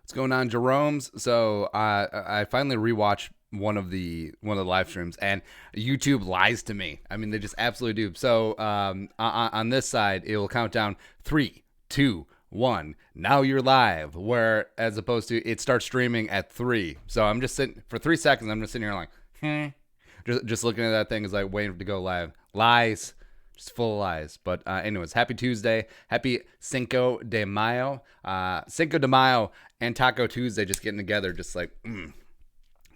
What's going on, Jeromes? So I finally rewatched one of the live streams, and YouTube lies to me. I mean, they just absolutely do. So on this side, it will count down 3, 2, 1. Now you're live. Where as opposed to it starts streaming at 3. So I'm just sitting for 3 seconds. I'm just sitting here like, just looking at that thing is like waiting to go live. Lies. Just full of lies. But anyways, happy Tuesday. Happy Cinco de Mayo. Cinco de Mayo and Taco Tuesday just getting together. Just like,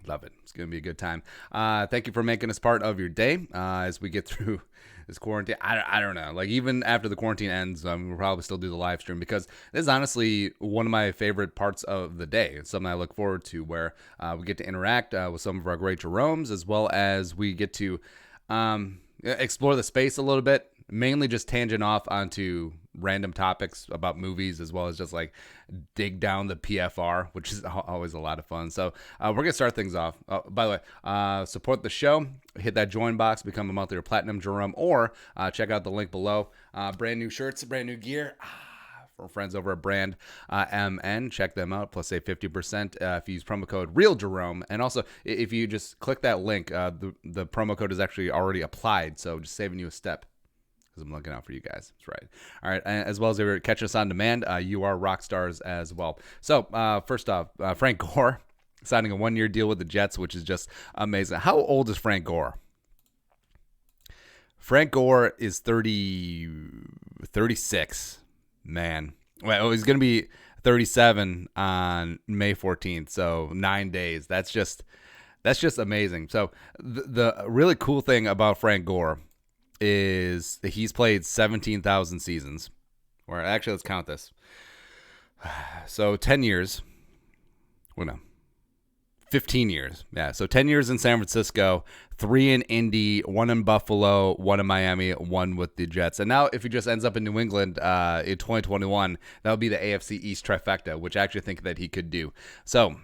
love it. It's going to be a good time. Thank you for making us part of your day as we get through this quarantine. I don't know. Like, even after the quarantine ends, we'll probably still do the live stream because this is honestly one of my favorite parts of the day. It's something I look forward to where we get to interact with some of our great Jeromes, as well as we get to explore the space a little bit, mainly just tangent off onto random topics about movies, as well as just like dig down the PFR, which is always a lot of fun. So we're gonna start things off. By the way, support the show, hit that join box, become a monthly or platinum Jerome, or check out the link below. Brand new shirts, brand new gear. From friends over at Brand MN. Check them out. Plus save 50% if you use promo code RealJerome. And also, if you just click that link, the promo code is actually already applied. So just saving you a step because I'm looking out for you guys. That's right. All right. As well as if you're catching us on demand, you are rock stars as well. So first off, Frank Gore signing a 1-year deal with the Jets, which is just amazing. How old is Frank Gore? Frank Gore is 36. Man, well, he's going to be 37 on May 14th, so 9 days. That's just amazing. So the really cool thing about Frank Gore is that he's played 17,000 seasons. Or actually, let's count this. So 10 years. Well, no. 15 years. Yeah, so 10 years in San Francisco, 3 in Indy, 1 in Buffalo, 1 in Miami, 1 with the Jets. And now if he just ends up in New England in 2021, that would be the AFC East trifecta, which I actually think that he could do. So,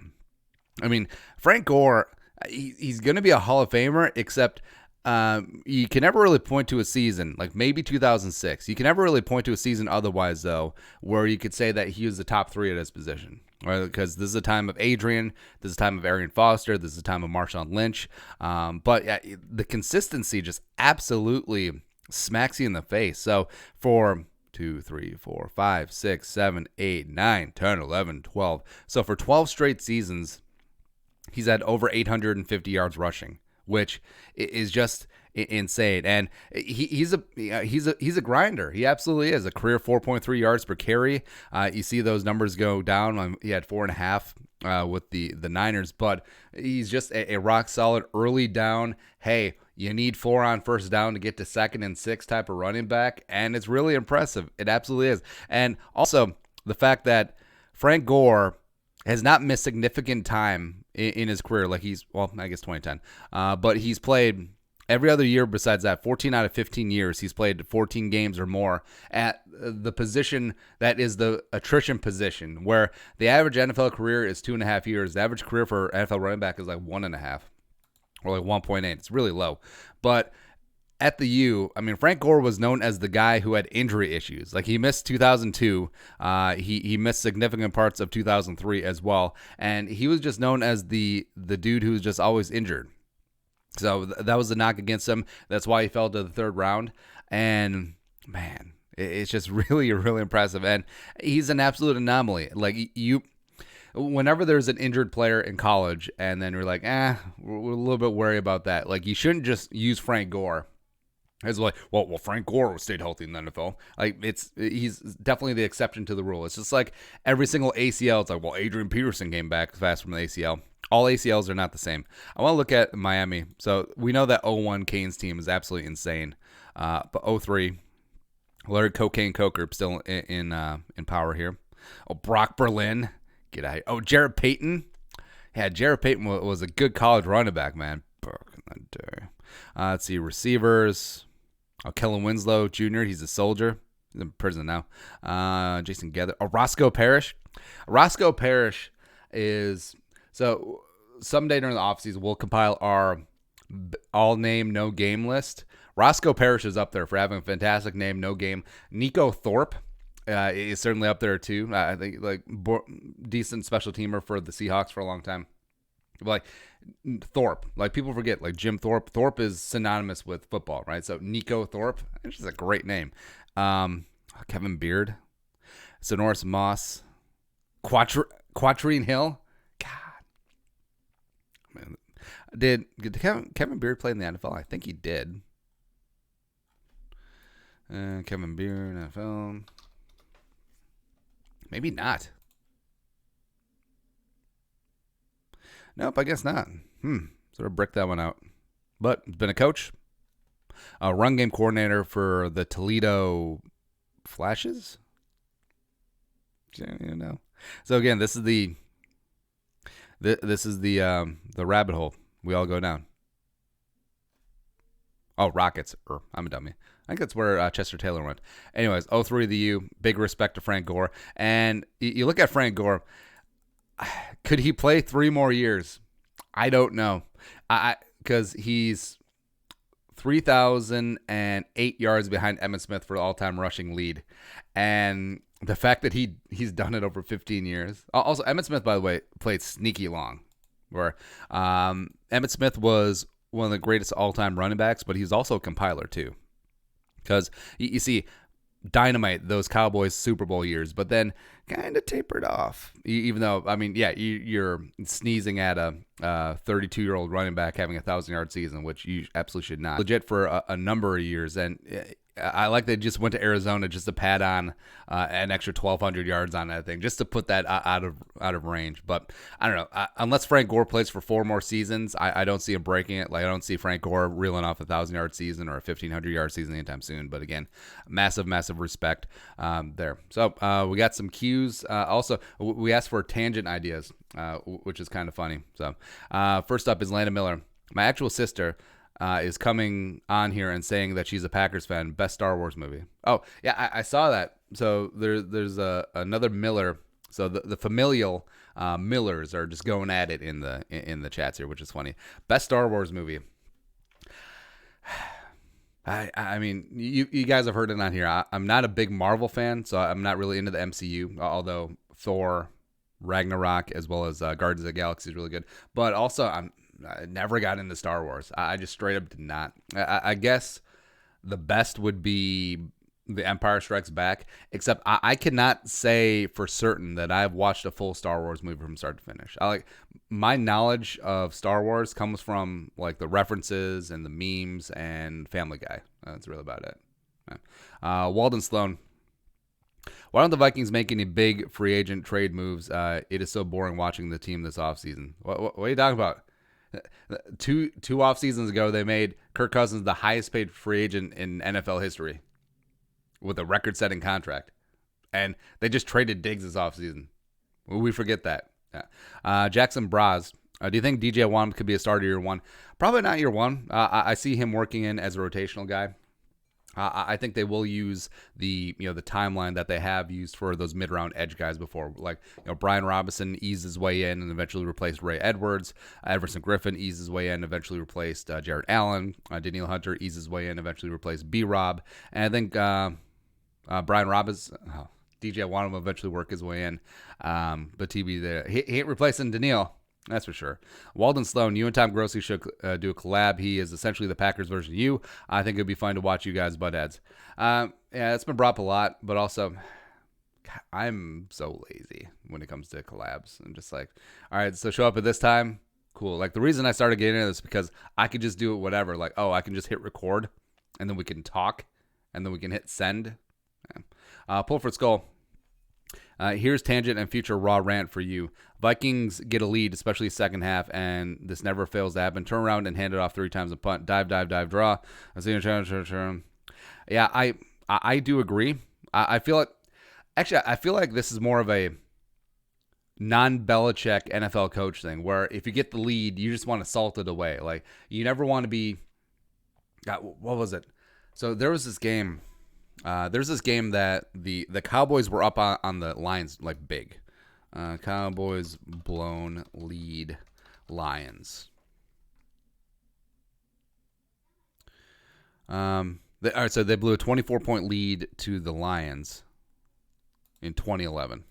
I mean, Frank Gore, he's going to be a Hall of Famer, except you can never really point to a season, like maybe 2006. You can never really point to a season otherwise, though, where you could say that he was the top 3 at his position. Right, because this is a time of Adrian, this is a time of Arian Foster, this is a time of Marshawn Lynch. But yeah, the consistency just absolutely smacks you in the face. So for 2, 3, 4, 5, 6, 7, 8, 9, 10, 11, 12. So for 12 straight seasons, he's had over 850 yards rushing, which is just insane. And he's a grinder. He absolutely is. A career 4.3 yards per carry. You see those numbers go down. He had 4.5 with the Niners, but he's just a rock solid early down. Hey, you need 4 on first down to get to 2nd and 6 type of running back, and it's really impressive. It absolutely is. And also the fact that Frank Gore has not missed significant time in his career. Like I guess 2010, but he's played every other year besides that. 14 out of 15 years, he's played 14 games or more at the position that is the attrition position, where the average NFL career is 2.5 years. The average career for NFL running back is like 1.5 or like 1.8. It's really low. But at the U, I mean, Frank Gore was known as the guy who had injury issues. Like, he missed 2002. He missed significant parts of 2003 as well. And he was just known as the dude who was just always injured. So that was the knock against him. That's why he fell to the 3rd round. And, man, it's just really, really impressive. And he's an absolute anomaly. Like, whenever there's an injured player in college and then you're like, we're a little bit worried about that. Like, you shouldn't just use Frank Gore as like, well, Frank Gore stayed healthy in the NFL. Like, he's definitely the exception to the rule. It's just like every single ACL. It's like, well, Adrian Peterson came back fast from the ACL. All ACLs are not the same. I want to look at Miami. So we know that 0-1 Canes team is absolutely insane. But 0-3, Larry Cocaine Coker still in power here. Oh, Brock Berlin. Get out here. Oh, Jarrett Payton. Yeah, Jarrett Payton was a good college running back, man. Let's see, receivers. Oh, Kellen Winslow Jr., he's a soldier. He's in prison now. Jason Gather. Oh, Roscoe Parrish. Roscoe Parrish is... So someday during the offseason, we'll compile our all-name, no-game list. Roscoe Parrish is up there for having a fantastic name, no game. Nico Thorpe is certainly up there too. I think like decent special teamer for the Seahawks for a long time. Like Thorpe, like people forget, like Jim Thorpe. Thorpe is synonymous with football, right? So Nico Thorpe, it's just a great name. Kevin Beard, Sonoris Moss, Quatrine Hill. God, man, did Kevin Beard play in the NFL? I think he did. Kevin Beard, NFL. Maybe not. Nope, I guess not. Sort of brick that one out. But been a coach, a run game coordinator for the Toledo Flashes. You know. So again, this is the rabbit hole we all go down. Oh, Rockets. I'm a dummy. I think that's where Chester Taylor went. Anyways, 03 the U. Big respect to Frank Gore. And you look at Frank Gore. Could he play 3 more years? I don't know. Because he's 3,008 yards behind Emmitt Smith for the all-time rushing lead. And the fact that he's done it over 15 years. Also, Emmitt Smith, by the way, played sneaky long. Where Emmitt Smith was one of the greatest all-time running backs, but he's also a compiler too. Because you see, dynamite those Cowboys Super Bowl years, but then kind of tapered off. Even though, I mean, yeah, you're sneezing at a 32-year-old running back having a 1,000-yard season, which you absolutely should not. Legit for a number of years, and I like they just went to Arizona just to pad on an extra 1,200 yards on that thing, just to put that out of range. But I don't know. Unless Frank Gore plays for 4 more seasons, I don't see him breaking it. Like I don't see Frank Gore reeling off a 1,000-yard season or a 1,500-yard season anytime soon. But again, massive respect there. So we got some cues. Also, we asked for tangent ideas, which is kind of funny. So first up is Landon Miller. My actual sister is coming on here and saying that she's a Packers fan. Best Star Wars movie. Oh, yeah, I saw that. So there's another Miller. So the familial Millers are just going at it in the chats here, which is funny. Best Star Wars movie. I mean, you guys have heard it on here. I'm not a big Marvel fan, so I'm not really into the MCU, although Thor, Ragnarok, as well as Guardians of the Galaxy is really good. But also, I never got into Star Wars. I just straight up did not. I guess the best would be The Empire Strikes Back, except I cannot say for certain that I've watched a full Star Wars movie from start to finish. My knowledge of Star Wars comes from like the references and the memes and Family Guy. That's really about it. Yeah. Walden Sloan. Why don't the Vikings make any big free agent trade moves? It is so boring watching the team this offseason. What are you talking about? Two off seasons ago, they made Kirk Cousins the highest paid free agent in NFL history with a record-setting contract, and they just traded Diggs this offseason. We forget that. Yeah. Jackson Braz. Do you think DJ Wan could be a starter year 1? Probably not year 1. I see him working in as a rotational guy. I think they will use the timeline that they have used for those mid-round edge guys before. Like, Brian Robinson eased his way in and eventually replaced Ray Edwards. Everson Griffin eased his way in, eventually replaced Jared Allen. Daniil Hunter eased his way in, eventually replaced B-Rob. And I think Brian Robinson, DJ Wan will eventually work his way in. But TB there, he ain't replacing Daniil. That's for sure. Walden Sloan, you and Tom Grossi should do a collab. He is essentially the Packers version of you. I think it'd be fun to watch you guys butt heads. Yeah, it's been brought up a lot, but also, God, I'm so lazy when it comes to collabs. I'm just like, all right, so show up at this time. Cool. Like, the reason I started getting into this is because I could just do it whatever. Like, I can just hit record, and then we can talk, and then we can hit send. Yeah. Pulford Skull. Here's tangent and future raw rant for you. Vikings get a lead, especially second half, and this never fails to happen. Turn around and hand it off 3 times and punt. Dive, draw. Yeah, I do agree. I feel like this is more of a non-Belichick NFL coach thing, where if you get the lead, you just want to salt it away. Like, you never want to be. God, what was it? So there was this game. There's this game that the Cowboys were up on the Lions like big. Cowboys blown lead Lions. All right, so they blew a 24-point lead to the Lions. in 2011.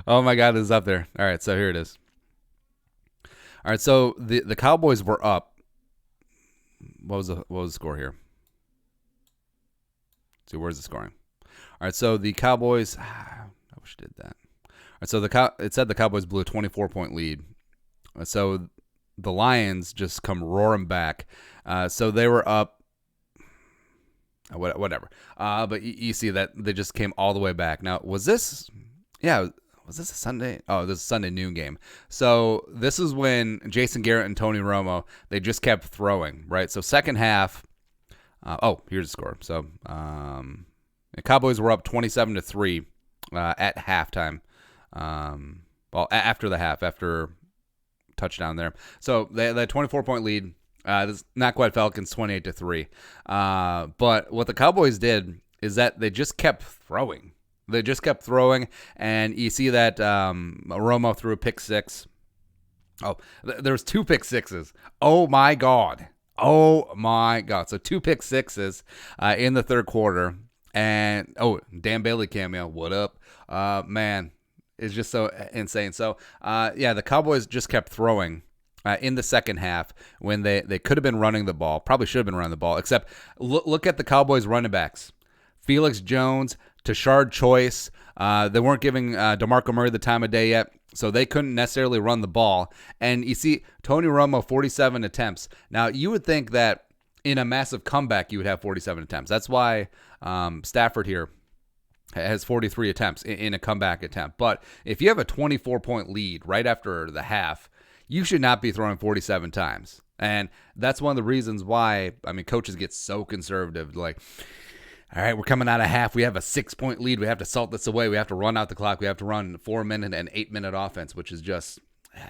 Oh my God, it's up there. All right, so here it is. All right, so the Cowboys were up. What was the score here? Let's see, where's the scoring? All right, so the Cowboys. I wish I did that. All right, so it said the Cowboys blew a 24-point lead. So the Lions just come roaring back. So they were up. Whatever. But you see that they just came all the way back. Now, was this? Yeah. Was this a Sunday? Oh, this is a Sunday noon game. So this is when Jason Garrett and Tony Romo, they just kept throwing, right? So second half. Here's the score. So the Cowboys were up 27-3 at halftime. After the half, after touchdown there. So they had a 24-point lead. This not quite Falcons, 28-3. But what the Cowboys did is that they just kept throwing. They just kept throwing, and you see that Romo threw a pick six. Oh, there was 2 pick sixes. Oh my God. So 2 pick sixes in the third quarter. And, Dan Bailey cameo. What up? Man, it's just so insane. So, the Cowboys just kept throwing in the second half when they could have been running the ball. Probably should have been running the ball, except look at the Cowboys running backs. Felix Jones, Tashard Choice. They weren't giving DeMarco Murray the time of day yet, so they couldn't necessarily run the ball. And you see Tony Romo, 47 attempts. Now, you would think that in a massive comeback, you would have 47 attempts. That's why Stafford here has 43 attempts in a comeback attempt. But if you have a 24-point lead right after the half, you should not be throwing 47 times. And that's one of the reasons why, coaches get so conservative. Like, all right, we're coming out of half. We have a 6-point lead. We have to salt this away. We have to run out the clock. We have to run 4-minute and 8-minute offense, which is just,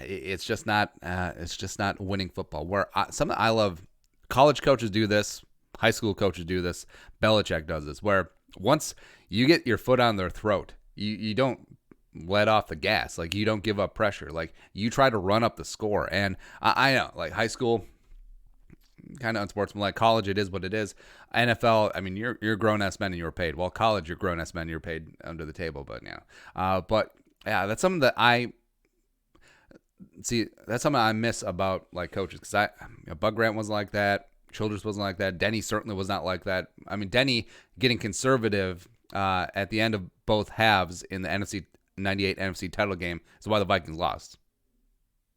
it's just not winning football. Something I love, college coaches do this, high school coaches do this, Belichick does this, where once you get your foot on their throat, you don't let off the gas. Like, you don't give up pressure. Like, you try to run up the score. And I know, like, high school, kind of unsportsmanlike. College, it is what it is. NFL, you're grown-ass men and you're paid. Well, college, you're grown-ass men and you're paid under the table. But, that's something that that's something I miss about, like, coaches. Because Bug Grant wasn't like that. Childress wasn't like that. Denny certainly was not like that. Denny getting conservative at the end of both halves in the NFC 98 NFC title game is why the Vikings lost.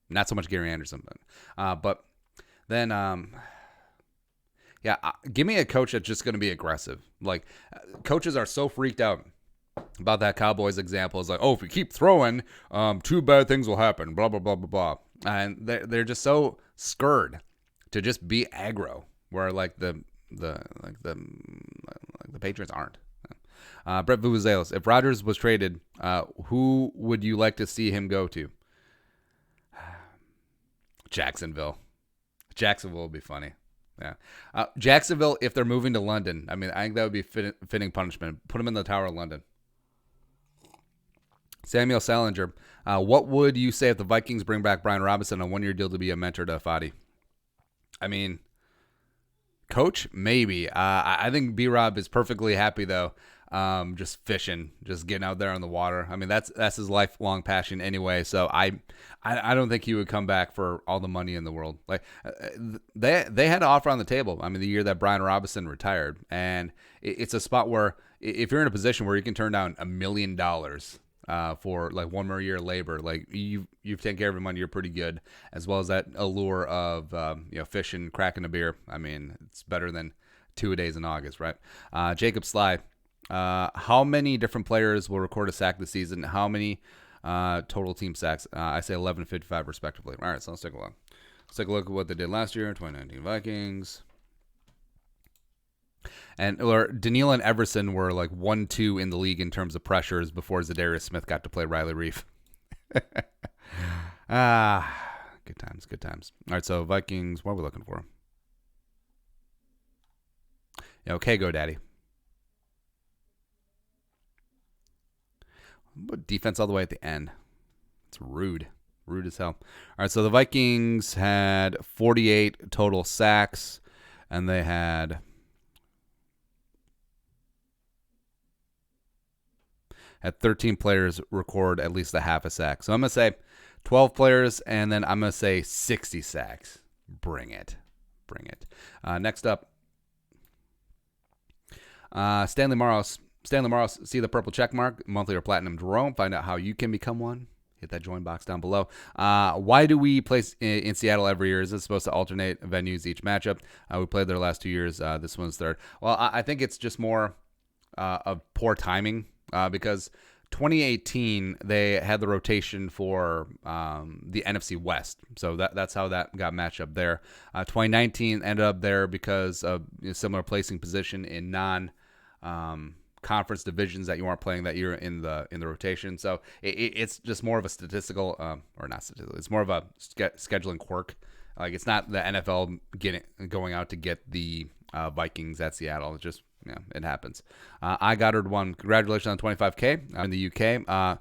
Not so much Gary Anderson, but then give me a coach that's just going to be aggressive. Like, coaches are so freaked out about that Cowboys example. It's like, if we keep throwing, 2 bad things will happen. Blah blah blah blah blah. And they're just so scared to just be aggro, where like the Patriots aren't. Brett Vuvuzelos, if Rodgers was traded, who would you like to see him go to? Jacksonville. Jacksonville would be funny. Yeah. Jacksonville, if they're moving to London, I think that would be fitting punishment. Put them in the Tower of London. Samuel Salinger, what would you say if the Vikings bring back Brian Robinson on a 1-year deal to be a mentor to Fadi? Coach, maybe. I think B-Rob is perfectly happy, though, just fishing, just getting out there on the water. That's his lifelong passion anyway, so I don't think he would come back for all the money in the world. Like, they had an offer on the table, the year that Brian Robinson retired, and it's a spot where if you're in a position where you can turn down $1 million for like 1 more year of labor, like you've taken care of your money, you're pretty good, as well as that allure of fishing, cracking a beer. It's better than 2 days in August, right? Jacob Sly, how many different players will record a sack this season? How many total team sacks? I say 11 and 55 respectively. All right, so let's take a look. Let's take a look at what they did last year, 2019 Vikings. And Daniil and Everson were like 1-2 in the league in terms of pressures before Zadarius Smith got to play Riley Reef. Good times. All right, so Vikings, what are we looking for? Yeah, okay, go daddy. But defense all the way at the end. It's rude. Rude as hell. All right, so the Vikings had 48 total sacks, and they had had 13 players record at least a half a sack. So I'm going to say 12 players, and then I'm going to say 60 sacks. Bring it. Next up, Stanley Morrows. Stanley Morrows, see the purple check mark, monthly or platinum Jerome. Find out how you can become one. Hit that join box down below. Why do we play in Seattle every year? Is it supposed to alternate venues each matchup? We played there last 2 years. This one's third. Well, I think it's just more of poor timing because 2018, they had the rotation for the NFC West. So that's how that got matched up there. 2019 ended up there because of similar placing position in non-conference divisions that you weren't playing that year in the rotation. So it's just more of a statistical, or not statistical, it's more of a scheduling quirk. Like it's not the NFL going out to get the Vikings at Seattle. It's just, it happens. I Goddard won. Congratulations on 25K in the UK.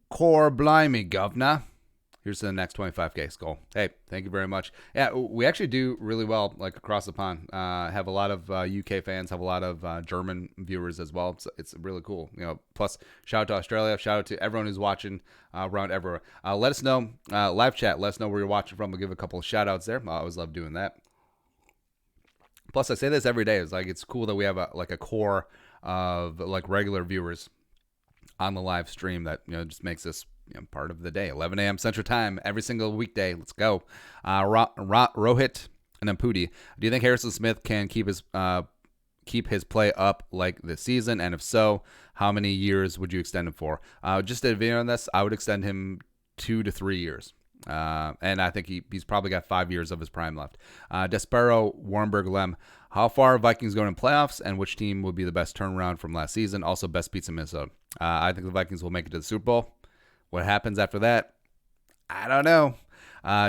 Core blimey, governor. Here's to the next 25K, Skull. Hey, thank you very much. Yeah, we actually do really well, like across the pond. Have a lot of UK fans, have a lot of German viewers as well. It's really cool. Plus, shout out to Australia. Shout out to everyone who's watching around everywhere. Let us know, live chat. Let us know where you're watching from. We'll give a couple of shout outs there. I always love doing that. Plus, I say this every day. It's cool that we have a core of regular viewers on the live stream that just makes this part of the day. 11 a.m. Central Time every single weekday. Let's go. Rohit and Ampudi. Do you think Harrison Smith can keep his play up like this season? And if so, how many years would you extend him for? Just a video on this, I would extend him 2 to 3 years. And I think he's probably got 5 years of his prime left. Despero Warrenberg Lem. How far are Vikings going in playoffs, and which team would be the best turnaround from last season? Also, best beats in Minnesota. I think the Vikings will make it to the Super Bowl. What happens after that? I don't know.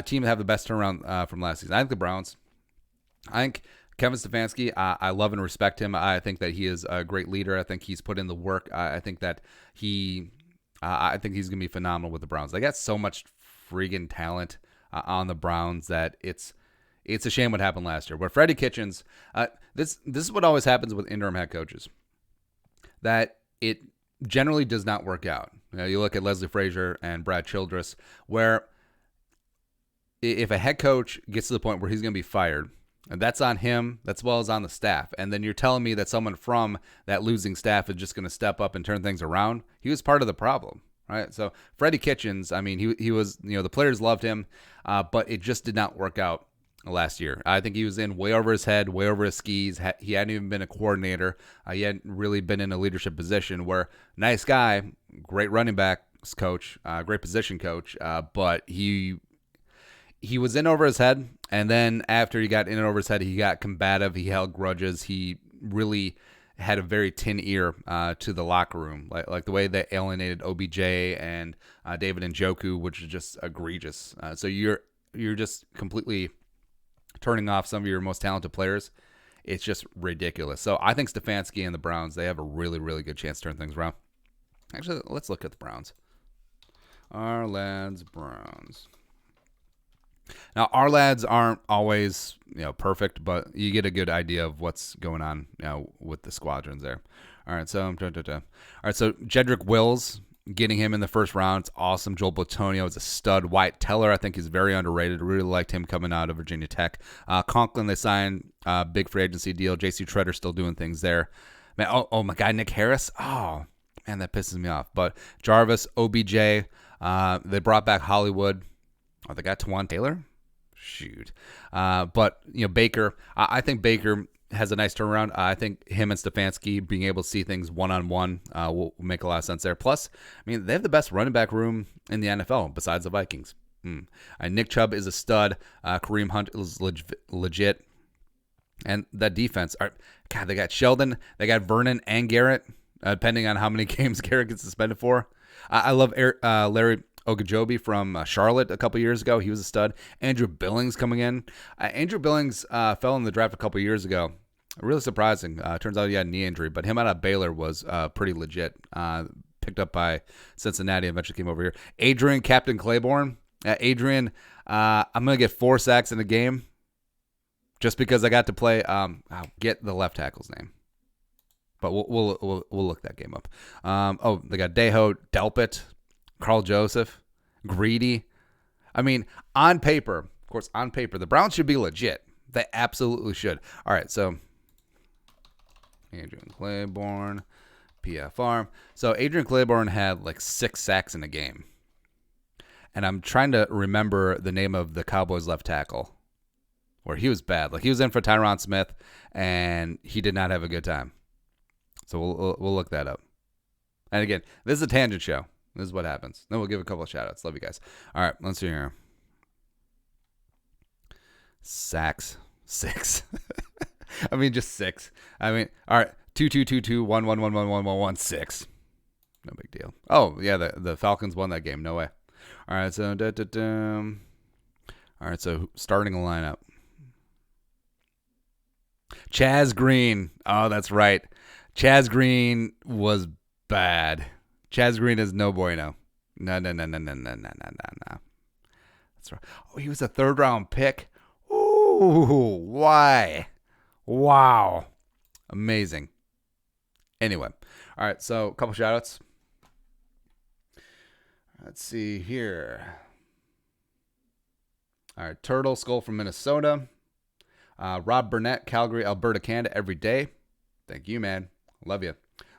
Team that have the best turnaround from last season. I think the Browns. I think Kevin Stefanski, I love and respect him. I think that he is a great leader. I think he's put in the work. I think that I think he's going to be phenomenal with the Browns. They got so much friggin' talent on the Browns that it's a shame what happened last year. Where Freddie Kitchens, this is what always happens with interim head coaches, that it generally does not work out. You look at Leslie Frazier and Brad Childress, where if a head coach gets to the point where he's going to be fired, and that's on him, as well as on the staff, and then you're telling me that someone from that losing staff is just going to step up and turn things around, he was part of the problem. Right, so Freddie Kitchens, I mean, he was, the players loved him, but it just did not work out last year. I think he was in way over his head, way over his skis. He hadn't even been a coordinator. He hadn't really been in a leadership position. Where nice guy, great running backs coach, great position coach, but he was in over his head, and then after he got in and over his head, he got combative. He held grudges. He really had a very tin ear to the locker room, like the way they alienated OBJ and David Njoku, which is just egregious. So you're just completely turning off some of your most talented players. It's just ridiculous. So I think Stefanski and the Browns, they have a really, really good chance to turn things around. Actually, let's look at the Browns. Our lads, Browns. Now, our lads aren't always, perfect, but you get a good idea of what's going on, with the squadrons there. All right, so Jedrick Wills, getting him in the first round, it's awesome. Joel Blattonio is a stud. Wyatt Teller, I think, is very underrated. Really liked him coming out of Virginia Tech. Conklin, they signed a big free agency deal. J.C. Treader still doing things there. Man, oh my God, Nick Harris. Oh man, that pisses me off. But Jarvis, OBJ, they brought back Hollywood. Oh, they got Tawan Taylor? Shoot. But, Baker, I think Baker has a nice turnaround. I think him and Stefanski being able to see things one-on-one will make a lot of sense there. Plus, I mean, they have the best running back room in the NFL besides the Vikings. Nick Chubb is a stud. Kareem Hunt is legit. And that defense, God, they got Sheldon, they got Vernon and Garrett, depending on how many games Garrett gets suspended for. I love Larry Ogunjobi from Charlotte a couple years ago. He was a stud. Andrew Billings coming in. Andrew Billings fell in the draft a couple years ago. Really surprising. Turns out he had a knee injury, but him out of Baylor was pretty legit. Picked up by Cincinnati, eventually came over here. Adrian Captain Claiborne. Adrian, I'm going to get 4 sacks in a game just because I got to play. I'll get the left tackle's name. But we'll look that game up. They got Deho, Delpit, Carl Joseph, Greedy. I mean, on paper, of course, the Browns should be legit. They absolutely should. All right, so Adrian Claiborne, PFR. So Adrian Claiborne had like 6 sacks in a game. And I'm trying to remember the name of the Cowboys left tackle where he was bad. Like he was in for Tyron Smith, and he did not have a good time. So we'll look that up. And again, this is a tangent show. This is what happens. Then we'll give a couple of shout-outs. Love you guys. All right, let's see here. Sacks. 6. I mean, just 6. I mean, all right. 2-2-2-2, 1-1-1-1-1-1-1, 6. No big deal. Oh, yeah, the Falcons won that game. No way. All right, so all right, so starting a lineup. Chaz Green. Oh, that's right. Chaz Green was bad. Chaz Green is no bueno. No. That's right. Oh, he was a 3rd-round pick. Ooh, why? Wow. Amazing. Anyway. All right, so a couple shout-outs. Let's see here. All right, Turtle Skull from Minnesota. Rob Burnett, Calgary, Alberta, Canada, every day. Thank you, man. Love you.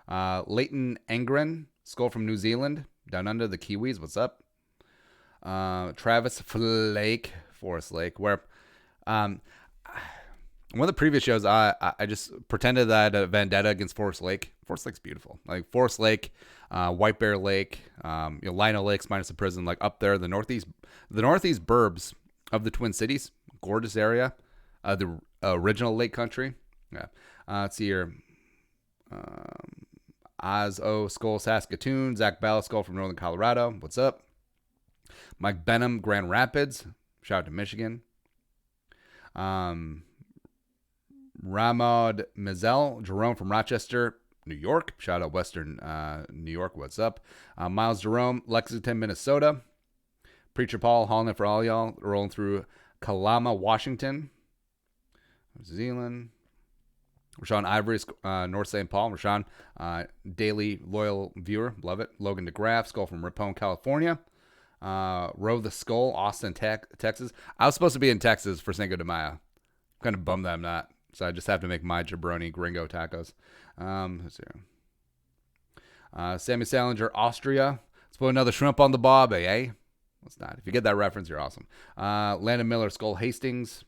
Leighton Engren, Skull from New Zealand, down under the Kiwis. What's up? Travis Flake, Forest Lake, where one of the previous shows, I just pretended that I had a vendetta against Forest Lake. Forest Lake's beautiful. Like Forest Lake, White Bear Lake, Lino Lakes minus the prison, like up there, the northeast burbs of the Twin Cities, gorgeous area, the original Lake Country. Yeah. Let's see here. Oz O Skull Saskatoon, Zach Ball Skull from Northern Colorado. What's up? Mike Benham, Grand Rapids. Shout out to Michigan. Ramad Mazel, Jerome from Rochester, New York. Shout out Western New York. What's up? Miles Jerome, Lexington, Minnesota. Preacher Paul, hauling it for all y'all. Rolling through Kalama, Washington. New Zealand. Rashawn Ivory, North St. Paul. Rashawn, daily loyal viewer. Love it. Logan DeGraff, Skull from Rapone, California. Row the Skull, Austin, Texas. I was supposed to be in Texas for Cinco de Mayo. I'm kind of bummed that I'm not. So I just have to make my jabroni gringo tacos. Let's see. Sammy Salinger, Austria. Let's put another shrimp on the barbie, eh? Let's not. If you get that reference, you're awesome. Landon Miller, Skull Hastings.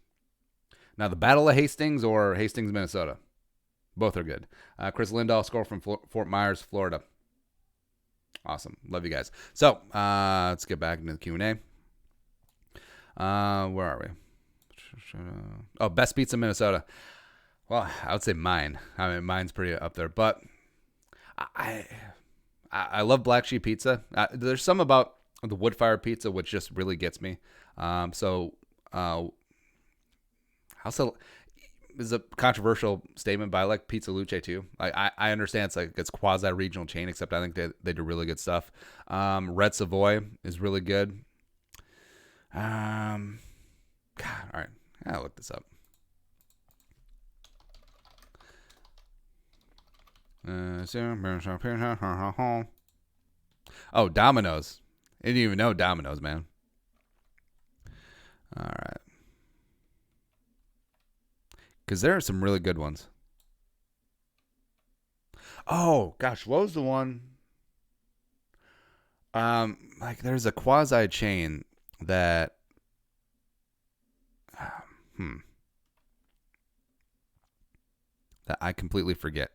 Now, the Battle of Hastings or Hastings, Minnesota. Both are good. Chris Lindahl, Skull from Fort Myers, Florida. Awesome. Love you guys. So, let's get back into the Q&A. Where are we? Oh, best pizza in Minnesota. Well, I would say mine. I mean, mine's pretty up there. But I love Black Sheep pizza. There's some about the wood fire pizza which just really gets me. Also, this is a controversial statement, but I like Pizza Luce too. I understand it's quasi-regional chain, except I think they do really good stuff. Red Savoy is really good. God, all right. I'll look this up. Oh, Domino's. I didn't even know Domino's, man. All right. Because there are some really good ones. Oh, gosh. What was the one? There's a quasi chain that that I completely forget.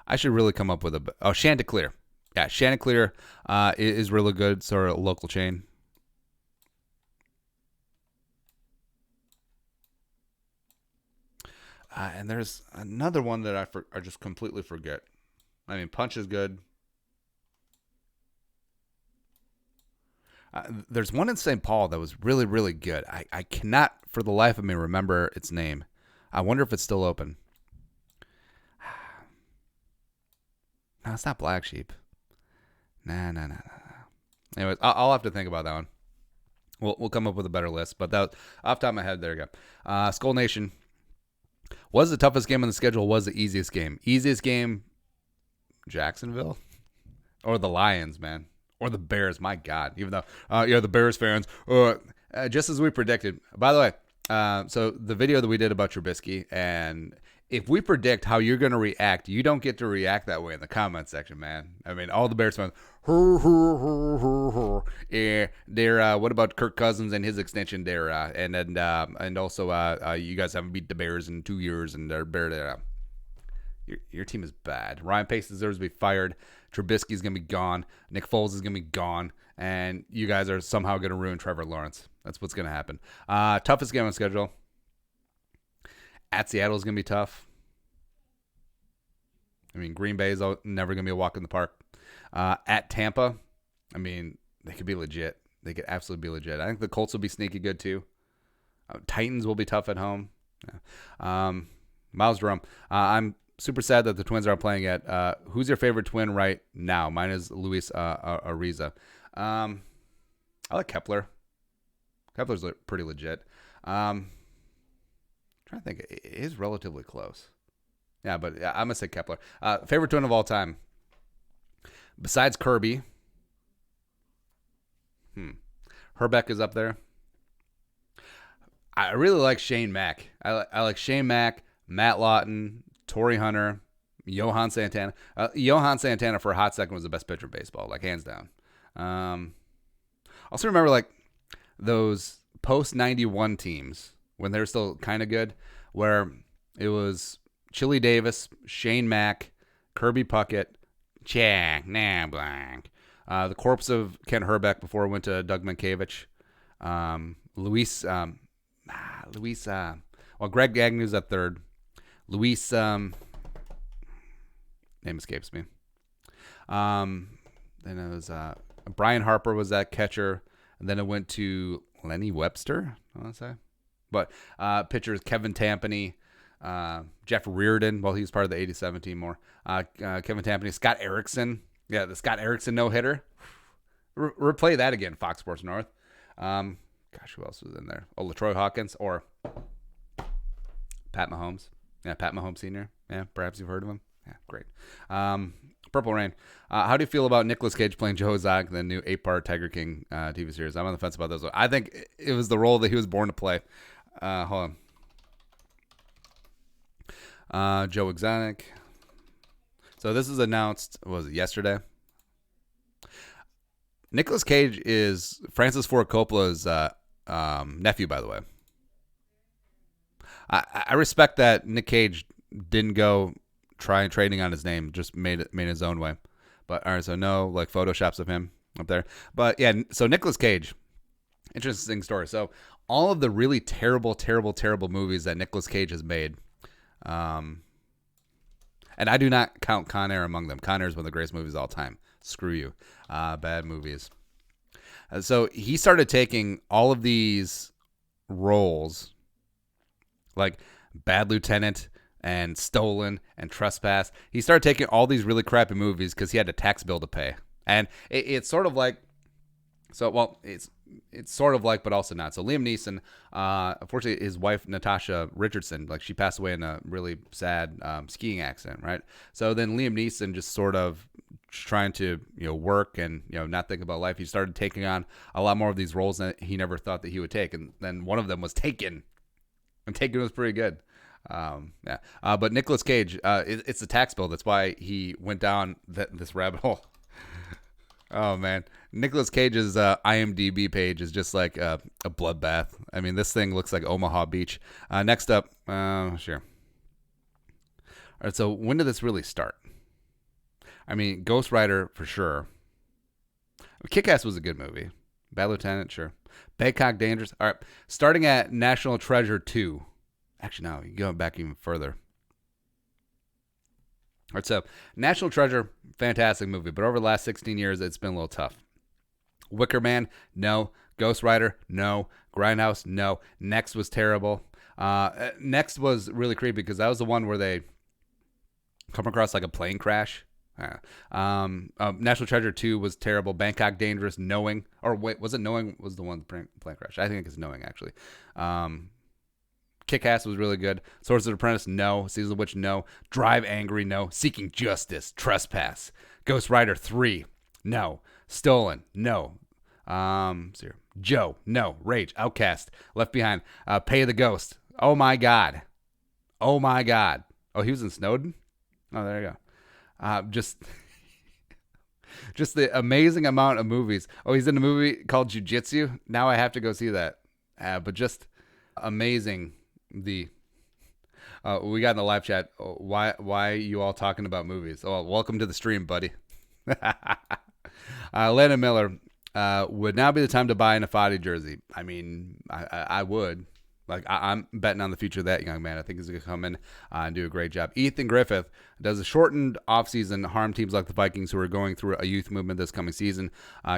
I should really come up with Chanticleer. Yeah, Chanticleer is really good. Sort of a local chain. And there's another one that I just completely forget. I mean, Punch is good. There's one in St. Paul that was really, really good. I cannot, for the life of me, remember its name. I wonder if it's still open. No, it's not Black Sheep. Nah. Anyways, I'll have to think about that one. We'll come up with a better list. But that off the top of my head, there you go. Skull Nation. Was the toughest game on the schedule? Was the easiest game? Easiest game, Jacksonville or the Lions, man, or the Bears. My God, even though the Bears fans, just as we predicted. By the way, so the video that we did about Trubisky, and if we predict how you're going to react, you don't get to react that way in the comment section, man. I mean, all the Bears fans, yeah, they're what about Kirk Cousins and his extension there, and also you guys haven't beat the Bears in 2 years, and they're better. Your team is bad. Ryan Pace deserves to be fired. Trubisky's going to be gone. Nick Foles is going to be gone. And you guys are somehow going to ruin Trevor Lawrence. That's what's going to happen. Toughest game on the schedule. At Seattle is going to be tough. I mean, Green Bay is never going to be a walk in the park. At Tampa, I mean, they could be legit. They could absolutely be legit. I think the Colts will be sneaky good too. Titans will be tough at home. Yeah. Miles Jerome. I'm super sad that the Twins aren't playing yet. Who's your favorite Twin right now? Mine is Luis Ariza. I like Kepler. Kepler's pretty legit. Trying to think. It is relatively close. Yeah, but I'm going to say Kepler. Favorite Twin of all time? Besides Kirby. Herbeck is up there. I really like Shane Mack. I like Shane Mack, Matt Lawton, Torrey Hunter, Johan Santana. Johan Santana for a hot second was the best pitcher in baseball, like hands down. Also remember like those post 91 teams when they were still kind of good, where it was Chili Davis, Shane Mack, Kirby Puckett, blank. The corpse of Ken Herbeck before it went to Doug Mankiewicz. Luis. Greg Agnew's at third. Luis, name escapes me. Then it was Brian Harper was that catcher, and then it went to Lenny Webster, I want to say. But pitchers Kevin Tampany, Jeff Reardon, well, he was part of the 87 team more. Kevin Tampany, Scott Erickson. Yeah, the Scott Erickson no-hitter. Replay that again, Fox Sports North. Gosh, who else was in there? Oh, LaTroy Hawkins or Pat Mahomes. Yeah, Pat Mahomes Sr. Yeah, perhaps you've heard of him. Yeah, great. Purple Rain. How do you feel about Nicolas Cage playing Joe Exotic in the new 8-part Tiger King TV series? I'm on the fence about those. I think it was the role that he was born to play. Hold on. Joe Exotic. So this is announced, what was it, yesterday? Nicolas Cage is Francis Ford Coppola's nephew, by the way. I respect that Nick Cage didn't go try trading on his name, just made his own way. But all right, so no like photoshops of him up there. But yeah, so Nicolas Cage, interesting story. So all of the really terrible movies that Nicolas Cage has made, and I do not count Con Air among them. Con Air is one of the greatest movies of all time. Screw you, bad movies. So he started taking all of these roles, like Bad Lieutenant and Stolen and Trespass. He started taking all these really crappy movies because he had a tax bill to pay. And it's sort of like, it's sort of like, but also not. So Liam Neeson, unfortunately, his wife, Natasha Richardson, like she passed away in a really sad skiing accident, right? So then Liam Neeson just sort of trying to, work and, not think about life. He started taking on a lot more of these roles that he never thought that he would take. And then one of them was Taken. And Taken was pretty good. But Nicolas Cage, it's the tax bill. That's why he went down this rabbit hole. Oh, man. Nicolas Cage's IMDb page is just like a bloodbath. I mean, this thing looks like Omaha Beach. Next up, sure. All right, so when did this really start? I mean, Ghost Rider, for sure. Kick-Ass was a good movie. Bad Lieutenant, sure. Bangkok Dangerous. All right, starting at National Treasure 2. Actually, no, you're going back even further. All right, so National Treasure, fantastic movie, but over the last 16 years, it's been a little tough. Wicker Man, no. Ghost Rider, no. Grindhouse, no. Next was terrible. Next was really creepy because that was the one where they come across like a plane crash. National Treasure 2 was terrible. Bangkok Dangerous, Knowing. Or wait, was it Knowing was the one plane crash? I think it's Knowing, actually. Kick-Ass was really good. Swords of the Apprentice, no. Season of the Witch, no. Drive Angry, no. Seeking Justice, Trespass. Ghost Rider 3, no. Stolen, no. Joe, no. Rage, Outcast, Left Behind, Pay the Ghost. Oh my God. Oh my God. Oh, he was in Snowden? Oh, there you go. Just the amazing amount of movies. Oh, he's in a movie called Jiu-Jitsu. Now I have to go see that. But just amazing. We got in the live chat. Why you all talking about movies? Oh, well, welcome to the stream, buddy. Landon Miller, would now be the time to buy an Afadi jersey? I mean, I would. Like, I'm betting on the future of that young man. I think he's going to come in and do a great job. Ethan Griffith does a shortened offseason harm teams like the Vikings who are going through a youth movement this coming season.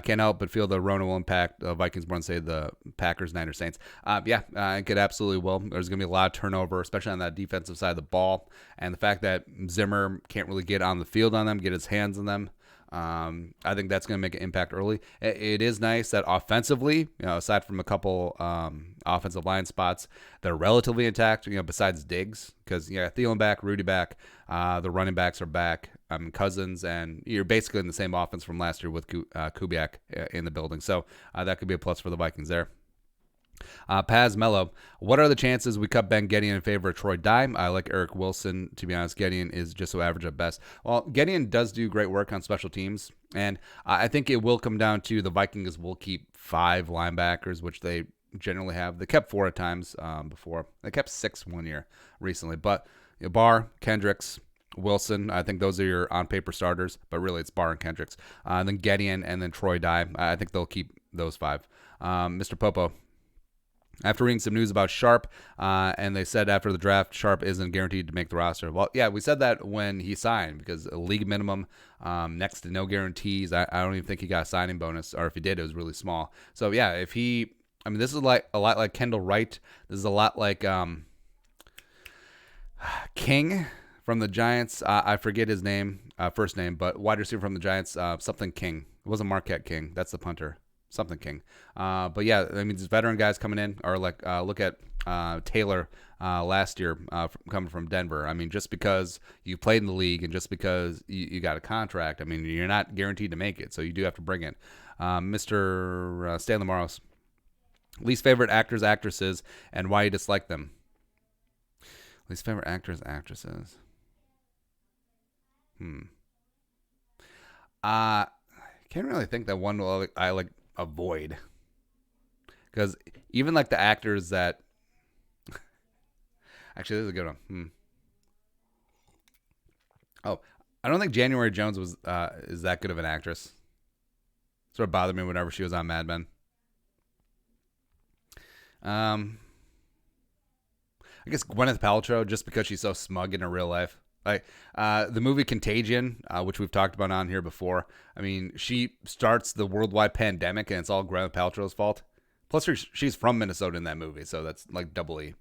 Can't help but feel the Rona will impact Vikings born say the Packers, Niners, Saints. It could absolutely will. There's going to be a lot of turnover, especially on that defensive side of the ball. And the fact that Zimmer can't really get on the field on them, get his hands on them. I think that's going to make an impact early. It is nice that offensively, aside from a couple offensive line spots that are relatively intact, besides Diggs, because Thielen back, Rudy back, the running backs are back, Cousins, and you're basically in the same offense from last year with Kubiak in the building. So that could be a plus for the Vikings there. Paz Mello, what are the chances we cut Ben Gedeon in favor of Troy Dye? I like Eric Wilson. To be honest, Gedeon is just so average at best. Well, Gedeon does do great work on special teams, and I think it will come down to the Vikings will keep 5 linebackers, which they generally have. They kept 4 at times before. They kept 6 one year recently, but Barr, Kendricks, Wilson, I think those are your on-paper starters, but really it's Barr and Kendricks. Then Gedeon and then Troy Dye. I think they'll keep those 5. Mr. Popo, after reading some news about Sharp, and they said after the draft, Sharp isn't guaranteed to make the roster. Well, yeah, we said that when he signed because a league minimum, next to no guarantees. I don't even think he got a signing bonus, or if he did, it was really small. So, yeah, this is like a lot like Kendall Wright. This is a lot like King from the Giants. I forget his name, first name, but wide receiver from the Giants, something King. It wasn't Marquette King. That's the punter. Something King. But yeah, these veteran guys coming in are like, look at Taylor last year coming from Denver. Just because you played in the league and just because you got a contract, you're not guaranteed to make it. So you do have to bring it. Mr. Stanley Morris, least favorite actors, actresses, and why you dislike them. Least favorite actors, actresses. I can't really think that one I like avoid, because even like the actors that actually, this is a good one. Oh, I don't think January Jones was is that good of an actress. Sort of bothered me whenever she was on Mad Men. I guess Gwyneth Paltrow, just because she's so smug in her real life. Like the movie Contagion, which we've talked about on here before. She starts the worldwide pandemic, and it's all Gwyneth Paltrow's fault. Plus, she's from Minnesota in that movie, so that's like doubly.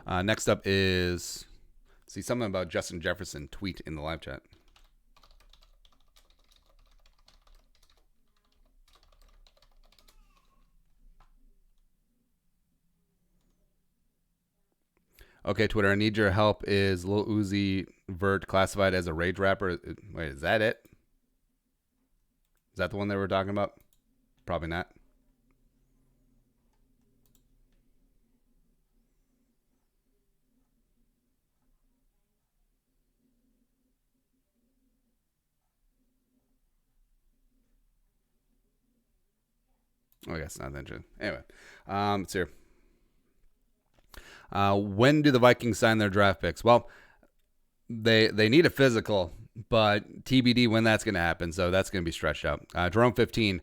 Next up is see something about Justin Jefferson tweet in the live chat. Okay, Twitter, I need your help. Is Lil Uzi Vert classified as a rage rapper? Wait, is that it? Is that the one they were talking about? Probably not. Oh, yes, not that interesting. Anyway, it's here. When do the Vikings sign their draft picks? Well, they need a physical, but TBD when that's going to happen, so that's going to be stretched out. Jerome 15,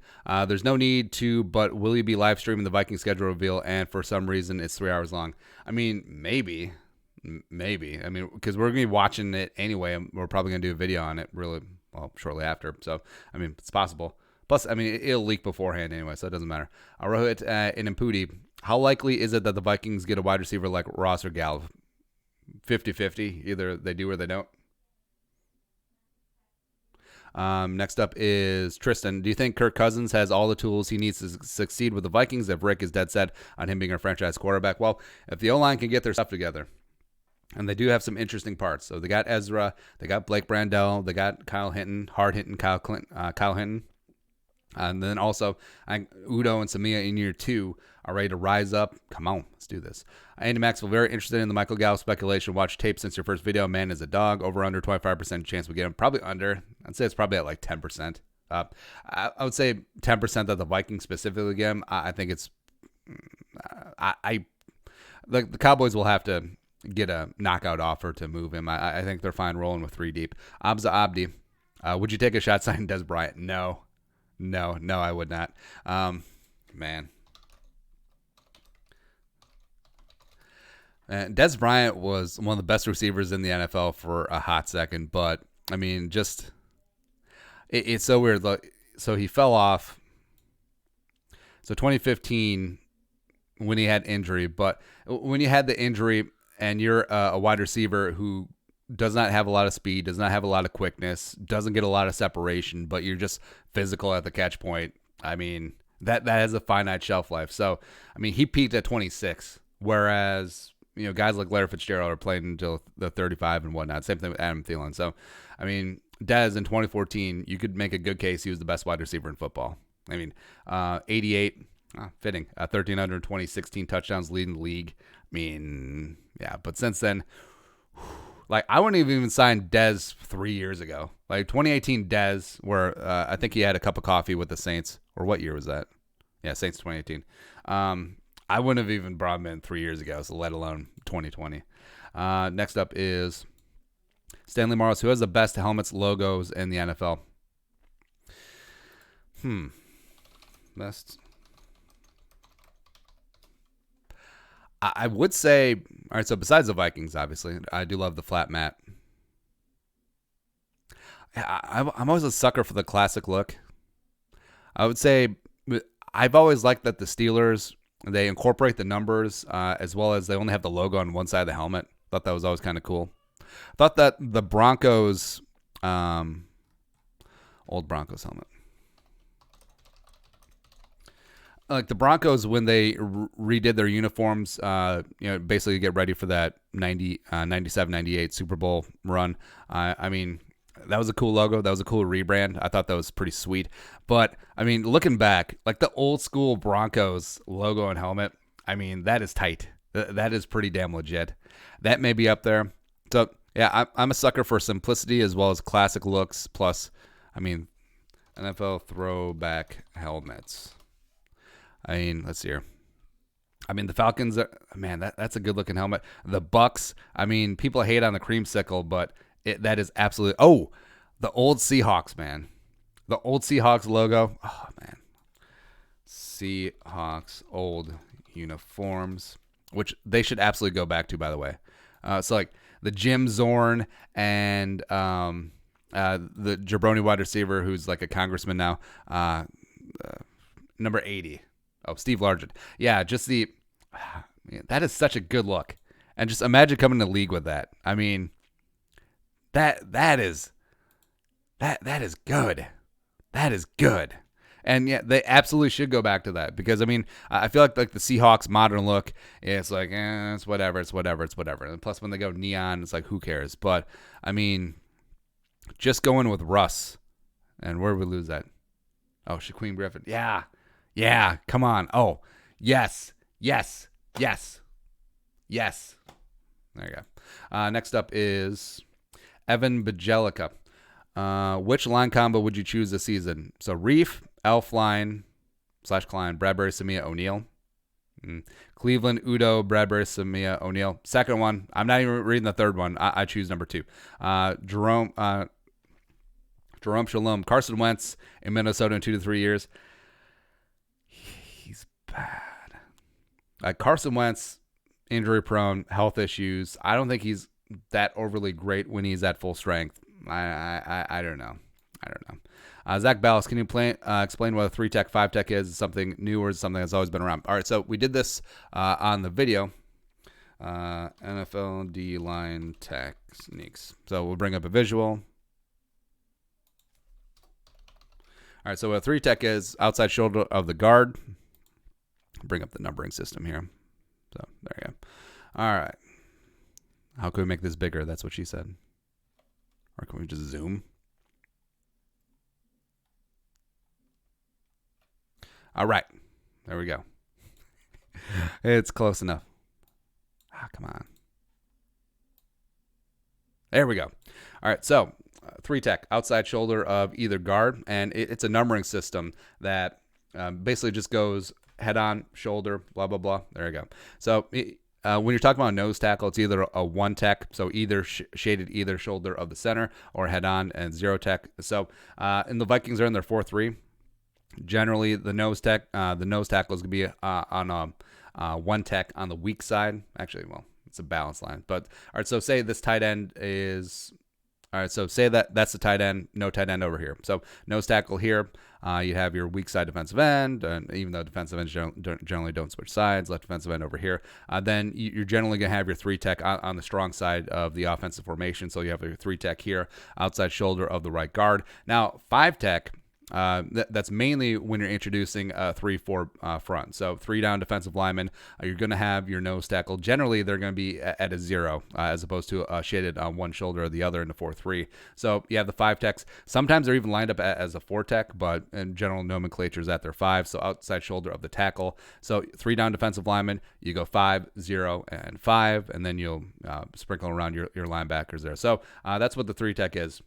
there's no need to, but will you be live streaming the Viking schedule reveal, and for some reason it's 3 hours long? Maybe. Because we're going to be watching it anyway, and we're probably going to do a video on it shortly after, so, it's possible. Plus, it'll leak beforehand anyway, so it doesn't matter. Rohit in Impudi, how likely is it that the Vikings get a wide receiver like Ross or Gallup? 50-50. Either they do or they don't. Next up is Tristan. Do you think Kirk Cousins has all the tools he needs to succeed with the Vikings if Rick is dead set on him being a franchise quarterback? Well, if the O-line can get their stuff together, and they do have some interesting parts. So they got Ezra, they got Blake Brandel, they got Kyle Hinton, hard-hitting Kyle Hinton. And then also, Udo and Samia in year 2 are ready to rise up. Come on, let's do this. Andy Maxwell, very interested in the Michael Gallup speculation. Watch tape since your first video. Man is a dog. Over under 25% chance we get him. Probably under. I'd say it's probably at like 10%. I would say 10% that the Vikings specifically get him. I think it's like the Cowboys will have to get a knockout offer to move him. I think they're fine rolling with 3 deep. Abza Abdi, would you take a shot signing Des Bryant? No, I would not. Man. And Des Bryant was one of the best receivers in the NFL for a hot second, but I mean, just it's so weird. So he fell off. So 2015 when he had injury, but when you had the injury and you're a wide receiver who does not have a lot of speed, does not have a lot of quickness, doesn't get a lot of separation, but you're just physical at the catch point. I mean, that has a finite shelf life. So, I mean, he peaked at 26, whereas guys like Larry Fitzgerald are playing until the 35 and whatnot. Same thing with Adam Thielen. So, I mean, Dez in 2014, you could make a good case he was the best wide receiver in football. I mean, 88, fitting, 1,320, 16 touchdowns, leading the league. I mean, yeah, but since then, like, I wouldn't have even signed Dez 3 years ago. Like 2018 Dez, where I think he had a cup of coffee with the Saints. Or what year was that? Yeah, Saints 2018. I wouldn't have even brought him in 3 years ago, so let alone 2020. Next up is Stanley Morris, who has the best helmets logos in the NFL. Best. I would say, all right, so besides the Vikings, obviously, I do love the flat mat. I'm always a sucker for the classic look. I would say I've always liked that the Steelers, they incorporate the numbers as well as they only have the logo on one side of the helmet. Thought that was always kind of cool. Thought that the Broncos, old Broncos helmet. Like the Broncos, when they redid their uniforms, basically get ready for that 97, 98 Super Bowl run. I mean, that was a cool logo. That was a cool rebrand. I thought that was pretty sweet. But, I mean, looking back, like the old school Broncos logo and helmet, I mean, that is tight. That is pretty damn legit. That may be up there. So, yeah, I'm a sucker for simplicity as well as classic looks. Plus, I mean, NFL throwback helmets. I mean, let's see here. I mean, the Falcons, man, that's a good-looking helmet. The Bucks, I mean, people hate on the creamsicle, but that is absolutely... Oh, the old Seahawks, man. The old Seahawks logo. Oh, man. Seahawks old uniforms, which they should absolutely go back to, by the way. So, like, the Jim Zorn and the jabroni wide receiver who's like a congressman now, number 80. Oh, Steve Largent. Yeah, just that is such a good look. And just imagine coming to the league with that. I mean, that is good. That is good. And yeah, they absolutely should go back to that because I mean, I feel like the Seahawks modern look, it's like, it's whatever. And plus when they go neon, it's like, who cares? But I mean, just going with Russ, and where did we lose that? Oh, Shaquem Griffin. Yeah, come on. Oh, yes. There you go. Next up is Evan Bajelica. Which line combo would you choose this season? So Reef, Elfline / Klein, Bradbury, Samia, O'Neal. Cleveland, Udo, Bradbury, Samia, O'Neal. Second one, I'm not even reading the third one. I choose number 2. Jerome Shalom, Carson Wentz in Minnesota in 2 to 3 years. He's bad. Carson Wentz, injury prone, health issues. I don't think he's that overly great when he's at full strength. I don't know. Zach Ballas, can you explain what a 3-tech, 5-tech is? Is it something new or is it something that's always been around? All right, so we did this on the video. NFL D-line techniques. So we'll bring up a visual. All right, so a 3 tech is outside shoulder of the guard. Bring up the numbering system here. So there you go. All right. How can we make this bigger? That's what she said. Or can we just zoom? All right. There we go. It's close enough. Come on. There we go. All right, so 3 tech, outside shoulder of either guard, and it's a numbering system that basically just goes head on, shoulder, blah, blah, blah. There you go. So when you're talking about a nose tackle, it's either a 1 tech, so either shaded either shoulder of the center, or head on, and 0 tech. So and the Vikings are in their 4-3. Generally, the nose tackle is going to be on a 1 tech on the weak side. Actually, well, it's a balance line. But all right, so say this tight end is all right. So say that's the tight end, no tight end over here. So nose tackle here. You have your weak side defensive end, and even though defensive ends generally don't switch sides, left defensive end over here. Then you're generally going to have your 3 tech on the strong side of the offensive formation. So you have your 3 tech here, outside shoulder of the right guard. Now 5 tech. That's mainly when you're introducing a 3-4 front. So 3 down defensive linemen, you're going to have your nose tackle. Generally, they're going to be at a 0 as opposed to shaded on one shoulder or the other in the 4-3. So you have the 5 techs. Sometimes they're even lined up as a 4 tech, but in general nomenclature is at their 5. So outside shoulder of the tackle. So 3 down defensive linemen, you go 5, 0, and 5, and then you'll sprinkle around your linebackers there. So that's what the 3 tech is.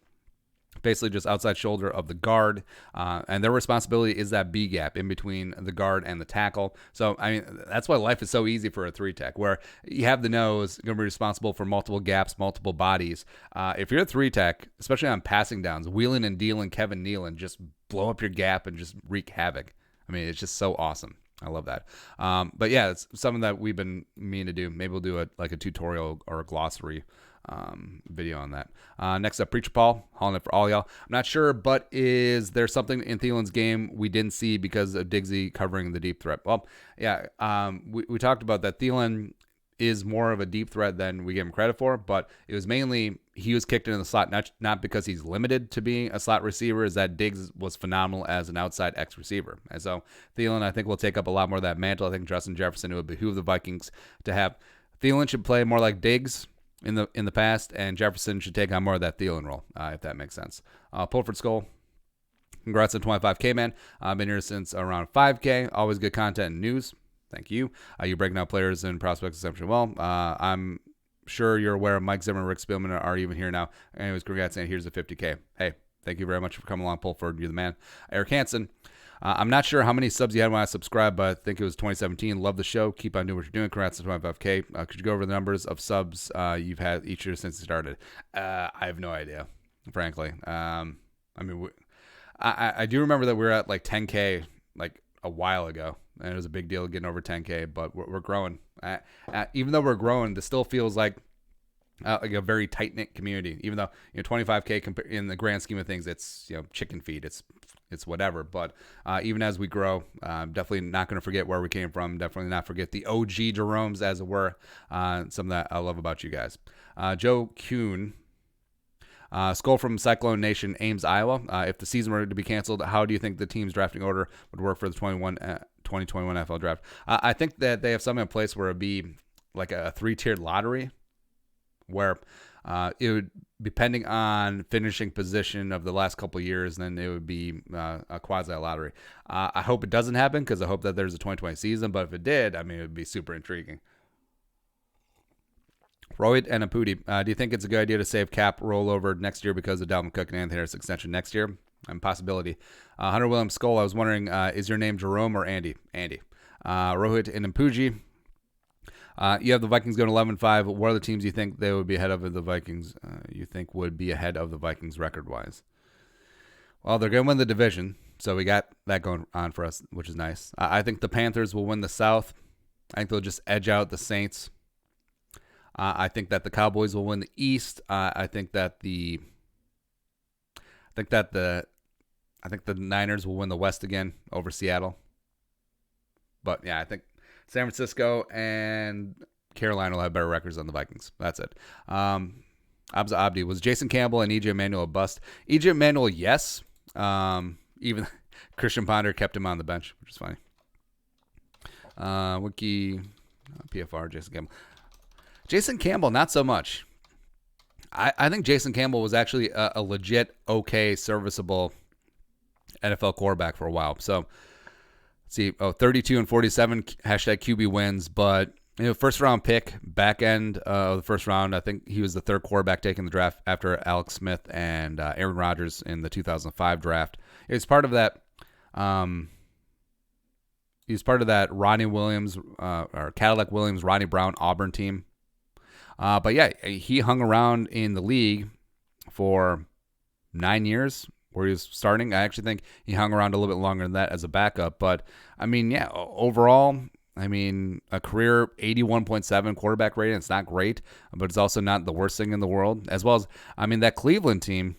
Basically just outside shoulder of the guard, and their responsibility is that B gap in between the guard and the tackle. So, I mean, that's why life is so easy for a 3 tech, where you have the nose going to be responsible for multiple gaps, multiple bodies. If you're a 3 tech, especially on passing downs, wheeling and dealing Kevin Nealon, just blow up your gap and just wreak havoc. I mean, it's just so awesome. I love that. But yeah, it's something that we've been meaning to do. Maybe we'll do a tutorial or a glossary video on that. Next up, Preacher Paul, hauling it for all y'all. I'm not sure, but is there something in Thielen's game we didn't see because of Diggsy covering the deep threat? Well, yeah, we talked about that. Thielen is more of a deep threat than we give him credit for, but it was mainly he was kicked into the slot, not because he's limited to being a slot receiver, is that Diggs was phenomenal as an outside X receiver. And so Thielen, I think, will take up a lot more of that mantle. I think Justin Jefferson, it would behoove the Vikings to have. Thielen should play more like Diggs in the past, and Jefferson should take on more of that Thielen role, if that makes sense. Pulford Skull, congrats on 25K, man. I've been here since around 5K. Always good content and news. Thank you. You're breaking out players and prospects exceptionally well. I'm sure you're aware Mike Zimmer and Rick Spielman are even here now. Anyways, congrats, and here's a 50K. Hey, thank you very much for coming along, Pulford. You're the man. Eric Hansen. I'm not sure how many subs you had when I subscribed, but I think it was 2017. Love the show. Keep on doing what you're doing. Congrats to 25K. Could you go over the numbers of subs you've had each year since it started? I have no idea, frankly. I mean, I do remember that we were at like 10K like a while ago, and it was a big deal getting over 10K, but we're growing. Even though we're growing, this still feels like a very tight-knit community, even though 25K in the grand scheme of things, it's chicken feed, it's whatever. But even as we grow, definitely not going to forget where we came from. Definitely not forget the OG Jeromes, as it were. Something that I love about you guys. Joe Kuhn. Skull from Cyclone Nation, Ames, Iowa. If the season were to be canceled, how do you think the team's drafting order would work for the 2021 NFL draft? I think that they have something in place where it would be like a 3-tiered lottery, where it would, depending on finishing position of the last couple of years, then it would be a quasi-lottery. I hope it doesn't happen, because I hope that there's a 2020 season, but if it did, I mean, it would be super intriguing. Rohit and Apudi, do you think it's a good idea to save cap rollover next year because of Dalvin Cook and Anthony Harris extension next year? Possibility. Hunter Williams Skull, I was wondering, is your name Jerome or Andy? Andy. Rohit and Apudi, you have the Vikings going 11-5. What are the teams you think they would be ahead of the Vikings? You think would be ahead of the Vikings record-wise? Well, they're going to win the division, so we got that going on for us, which is nice. I think the Panthers will win the South. I think they'll just edge out the Saints. I think that the Cowboys will win the East. I think the Niners will win the West again over Seattle. But yeah, I think San Francisco and Carolina will have better records than the Vikings. That's it. Abza Abdi, was Jason Campbell and EJ Manuel a bust? EJ Manuel, yes. Even Christian Ponder kept him on the bench, which is funny. Wiki, PFR, Jason Campbell. Jason Campbell, not so much. I think Jason Campbell was actually a legit, okay, serviceable NFL quarterback for a while. So, let's see. 32 and 47, hashtag QB wins. But, first round pick, back end of the first round. I think he was the third quarterback taken in the draft after Alex Smith and Aaron Rodgers in the 2005 draft. It's part of that. He's part of that Ronnie Williams or Cadillac Williams, Ronnie Brown Auburn team. But yeah, he hung around in the league for 9 years where he was starting. I actually think he hung around a little bit longer than that as a backup. But, I mean, yeah, overall, I mean, a career 81.7 quarterback rating. It's not great, but it's also not the worst thing in the world. As well as, I mean, that Cleveland team,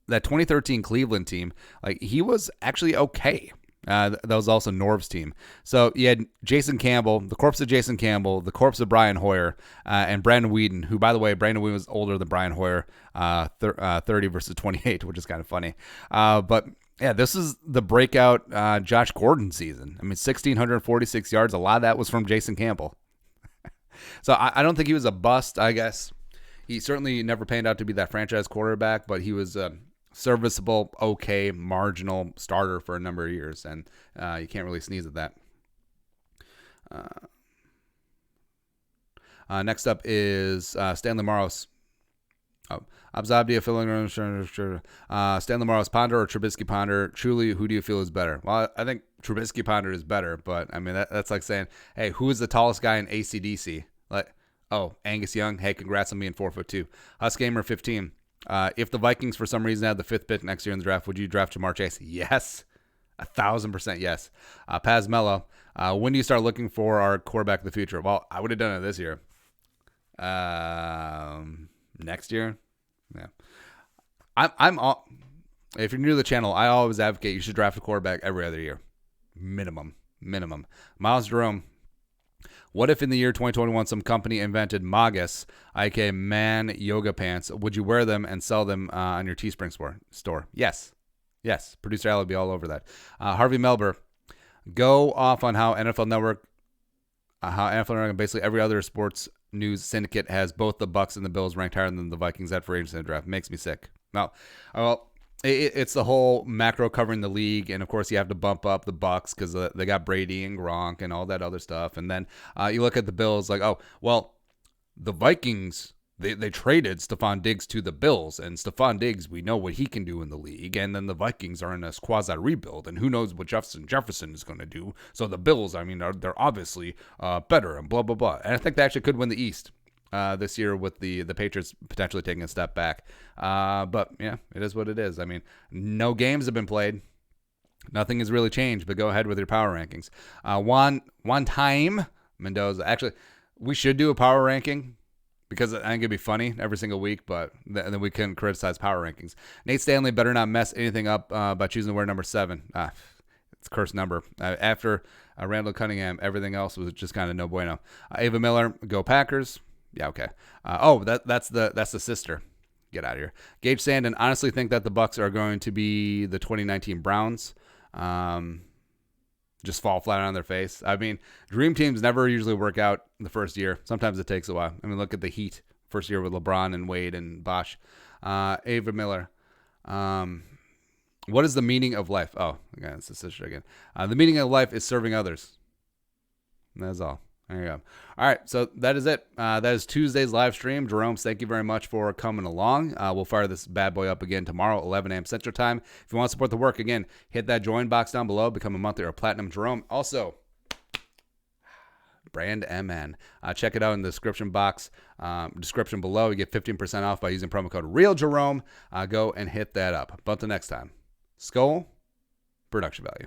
that 2013 Cleveland team, like, he was actually okay. That was also Norv's team. So you had Jason Campbell, the corpse of Jason Campbell, the corpse of Brian Hoyer, and Brandon Weeden, who, by the way, Brandon Weeden was older than Brian Hoyer, 30 versus 28, which is kind of funny. But, yeah, this is the breakout Josh Gordon season. I mean, 1,646 yards. A lot of that was from Jason Campbell. So I don't think he was a bust, I guess. He certainly never panned out to be that franchise quarterback, but he was serviceable, okay, marginal starter for a number of years, and you can't really sneeze at that. Next up is Stanley Morris. Abzabdia filling Stanley Morris, Ponder or Trubisky Ponder? Truly, who do you feel is better? Well, I think Trubisky Ponder is better, but I mean that's like saying, hey, who is the tallest guy in AC/DC? Like, oh, Angus Young. Hey, congrats on being 4'2". Husgamer 15. If the Vikings for some reason had the 5th pick next year in the draft, would you draft Jamar Chase? Yes. 1,000% yes. Paz Mello, when do you start looking for our quarterback of the future? Well, I would have done it this year. Next year? Yeah. I'm all, if you're new to the channel, I always advocate you should draft a quarterback every other year. Minimum. Miles Jerome. What if in the year 2021 some company invented Magus, aka man yoga pants? Would you wear them and sell them on your Teespring store? Yes. Producer Al would be all over that. Harvey Melber, go off on how NFL Network and basically every other sports news syndicate has both the Bucs and the Bills ranked higher than the Vikings at free agency in the draft. Makes me sick. Now, well, it's the whole macro covering the league, and of course you have to bump up the Bucs because they got Brady and Gronk and all that other stuff. And then you look at the Bills like, oh, well, the Vikings, they traded Stephon Diggs to the Bills, and Stephon Diggs, we know what he can do in the league. And then the Vikings are in a quasi rebuild, and who knows what Jefferson is going to do. So the Bills, I mean, they're obviously better and blah blah blah. And I think they actually could win the East this year with the Patriots potentially taking a step back. But, yeah, it is what it is. I mean, no games have been played. Nothing has really changed, but go ahead with your power rankings. One time, Mendoza. Actually, we should do a power ranking because I think it'd be funny every single week, but then we couldn't criticize power rankings. Nate Stanley better not mess anything up by choosing to wear number 7. It's a cursed number. After Randall Cunningham, everything else was just kind of no bueno. Ava Miller, go Packers. Yeah, okay. That's the sister. Get out of here. Gage Sandin, honestly think that the Bucs are going to be the 2019 Browns. Just fall flat on their face. I mean, dream teams never usually work out the first year. Sometimes it takes a while. I mean, look at the Heat. First year with LeBron and Wade and Bosh. Ava Miller. What is the meaning of life? Oh, again, it's the sister again. The meaning of life is serving others. That's all. There you go. All right, so that is it. That is Tuesday's live stream. Jeromes, thank you very much for coming along. We'll fire this bad boy up again tomorrow, 11 a.m. Central Time. If you want to support the work, again, hit that join box down below. Become a monthly or platinum Jerome. Also, Brand MN. Check it out in the description box, description below. You get 15% off by using promo code RealJerome. Go and hit that up. But until next time, Skull, production value.